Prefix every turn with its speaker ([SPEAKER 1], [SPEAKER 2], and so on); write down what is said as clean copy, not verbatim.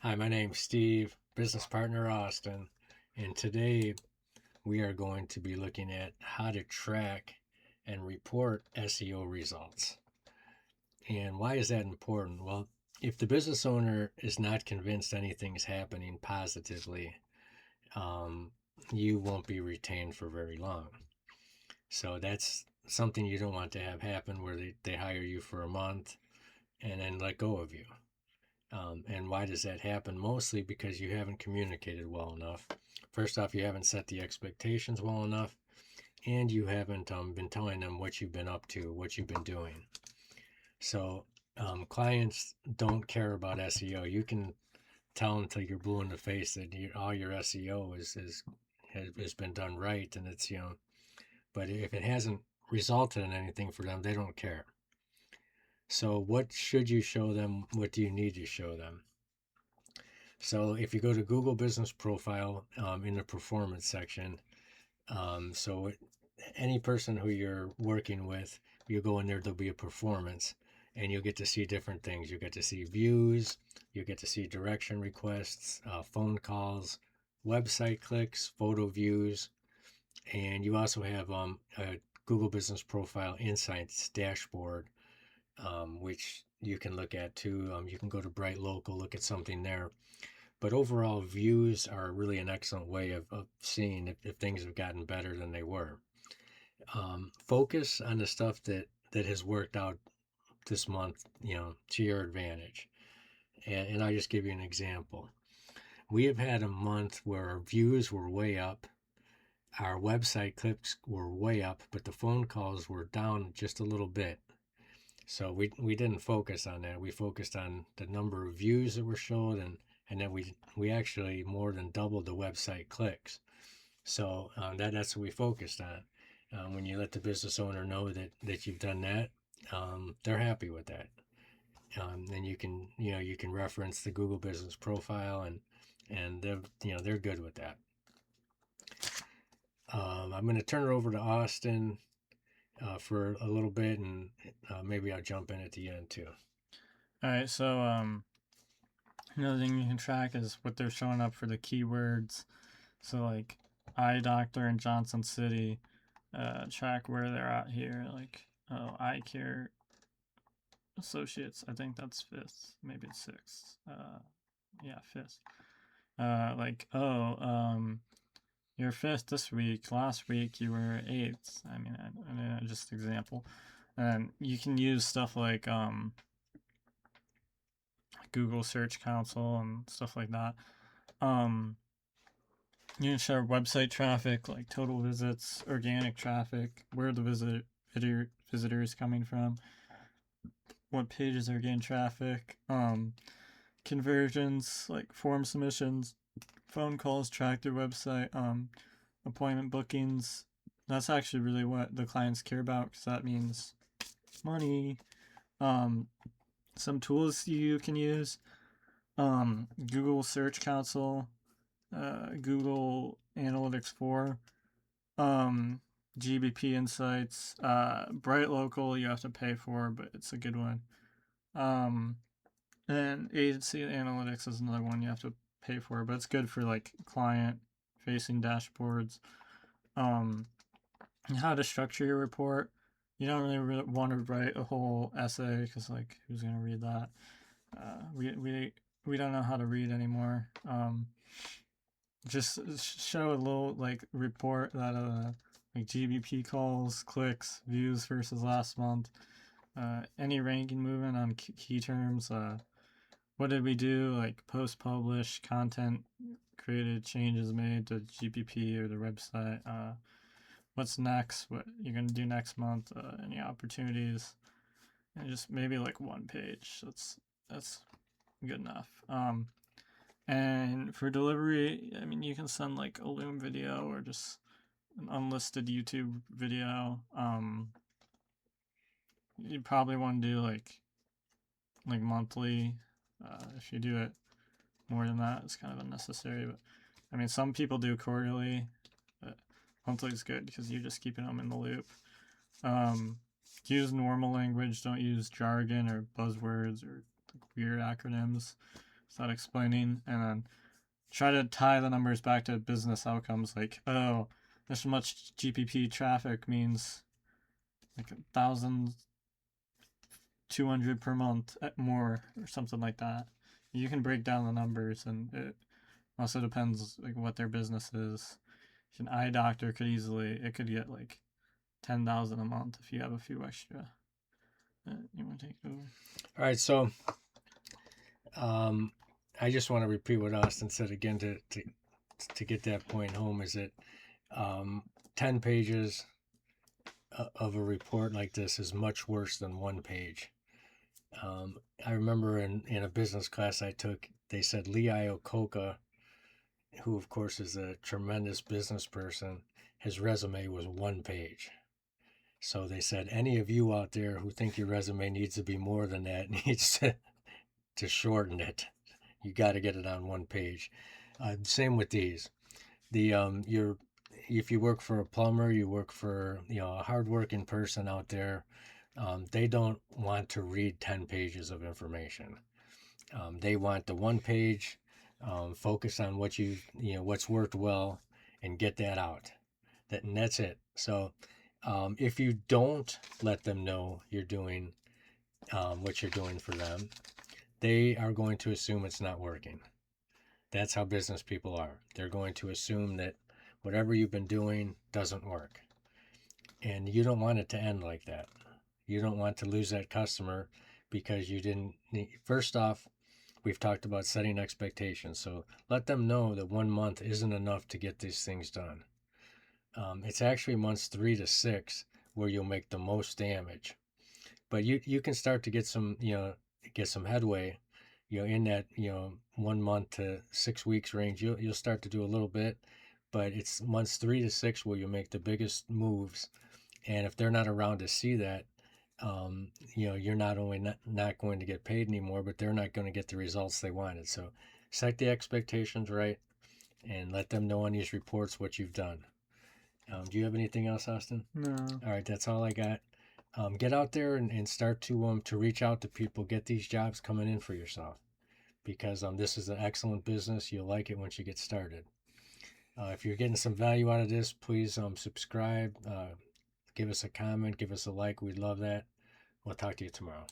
[SPEAKER 1] Hi, my name's Steve, business partner Austin, and today we are going to be looking at how to track and report SEO results. And why is that important? Well, if the business owner is not convinced anything's happening positively, um, you won't be retained for very long. So that's something you don't want to have happen where they hire you for a month and then let go of you. And why does that happen? Mostly because you haven't communicated well enough. First off, you haven't set the expectations well enough, and you haven't been telling them what you've been up to, what you've been doing. So clients don't care about SEO. You can tell them until you're blue in the face that all your SEO has been done right, and it's But if it hasn't resulted in anything for them, they don't care. So what should you show them? What do you need to show them? So if you go to Google Business Profile in the performance section, so any person who you're working with, you go in there, there'll be a performance, and you'll get to see different things. You get to see views, you get to see direction requests, phone calls, website clicks, photo views, and you also have a Google Business Profile Insights dashboard, which you can look at too. You can go to Bright Local, look at something there. But overall, views are really an excellent way of seeing if things have gotten better than they were. Focus on the stuff that has worked out this month, to your advantage. And I'll just give you an example. We have had a month where our views were way up, our website clicks were way up, but the phone calls were down just a little bit. So we didn't focus on that. We focused on the number of views that were shown, and then we actually more than doubled the website clicks. So that's what we focused on. When you let the business owner know that you've done that, they're happy with that. Then you can reference the Google Business Profile, and they're good with that. I'm going to turn it over to Austin for a little bit, and maybe I'll jump in at the end too.
[SPEAKER 2] All right, so another thing you can track is what they're showing up for the keywords. So like eye doctor in Johnson City, track where they're at here. Like eye care associates. I think that's fifth, maybe it's sixth. Yeah, fifth. You're fifth this week. Last week you were eighth. I mean, just example. And you can use stuff like Google Search Console and stuff like that. Um, you can share website traffic, like total visits, organic traffic, where the visitor is coming from, what pages are getting traffic, conversions, like form submissions, phone calls, track their website, appointment bookings. That's actually really what the clients care about because that means money. Um, some tools you can use, Google Search Console, Google Analytics 4, um, GBP Insights, Bright Local you have to pay for, but it's a good one. Um, and Agency Analytics is another one you have to pay for, but it's good for like client facing dashboards. Um, and how to structure your report. You don't really want to write a whole essay because like who's gonna read that? We don't know how to read anymore. Just show a little like report that like GBP calls, clicks, views versus last month, any ranking movement on key terms, what did we do, like post publish, content created, changes made to GPP or the website, what's next, what you're gonna do next month, any opportunities, and just maybe like one page. That's good enough. And for delivery, I mean, you can send like a Loom video or just an unlisted YouTube video. You probably want to do like monthly. If you do it more than that, it's kind of unnecessary. But I mean, some people do quarterly, but monthly is good because you're just keeping them in the loop. Use normal language. Don't use jargon or buzzwords or weird acronyms. start explaining, and then try to tie the numbers back to business outcomes. Like, oh, this much GBP traffic means like 1,200 per month more, or something like that. You can break down the numbers, and it also depends like what their business is. An eye doctor could get like 10,000 a month if you have a few extra. You want to take it over?
[SPEAKER 1] All right, so I just want to repeat what Austin said again to get that point home. Is that 10 pages of a report like this is much worse than 1 page. I remember in a business class I took, they said Lee Iacocca, who of course is a tremendous business person, his resume was 1 page. So they said, any of you out there who think your resume needs to be more than that needs to shorten it. You got to get it on 1 page. Same with these. If you work for a plumber, you work for a hardworking person out there, they don't want to read 10 pages of information. They want the 1 page, focus on what's worked well, and get that out. And that's it. So if you don't let them know you're doing what you're doing for them, they are going to assume it's not working. That's how business people are. They're going to assume that whatever you've been doing doesn't work. And you don't want it to end like that. You don't want to lose that customer because you didn't. First off, we've talked about setting expectations. So let them know that 1 month isn't enough to get these things done. It's actually months 3 to 6 where you'll make the most damage. But you can start to get some headway, in that 1 month to 6 weeks range. You'll start to do a little bit, but it's months 3 to 6 where you make the biggest moves. And if they're not around to see that, you're not only not going to get paid anymore, but they're not going to get the results they wanted. So set the expectations right and let them know on these reports what you've done. Do you have anything else, Austin?
[SPEAKER 2] No.
[SPEAKER 1] All right, that's all I got. Get out there and start to reach out to people. Get these jobs coming in for yourself, because this is an excellent business. You'll like it once you get started. If you're getting some value out of this, please subscribe. Give us a comment. Give us a like. We'd love that. We'll talk to you tomorrow.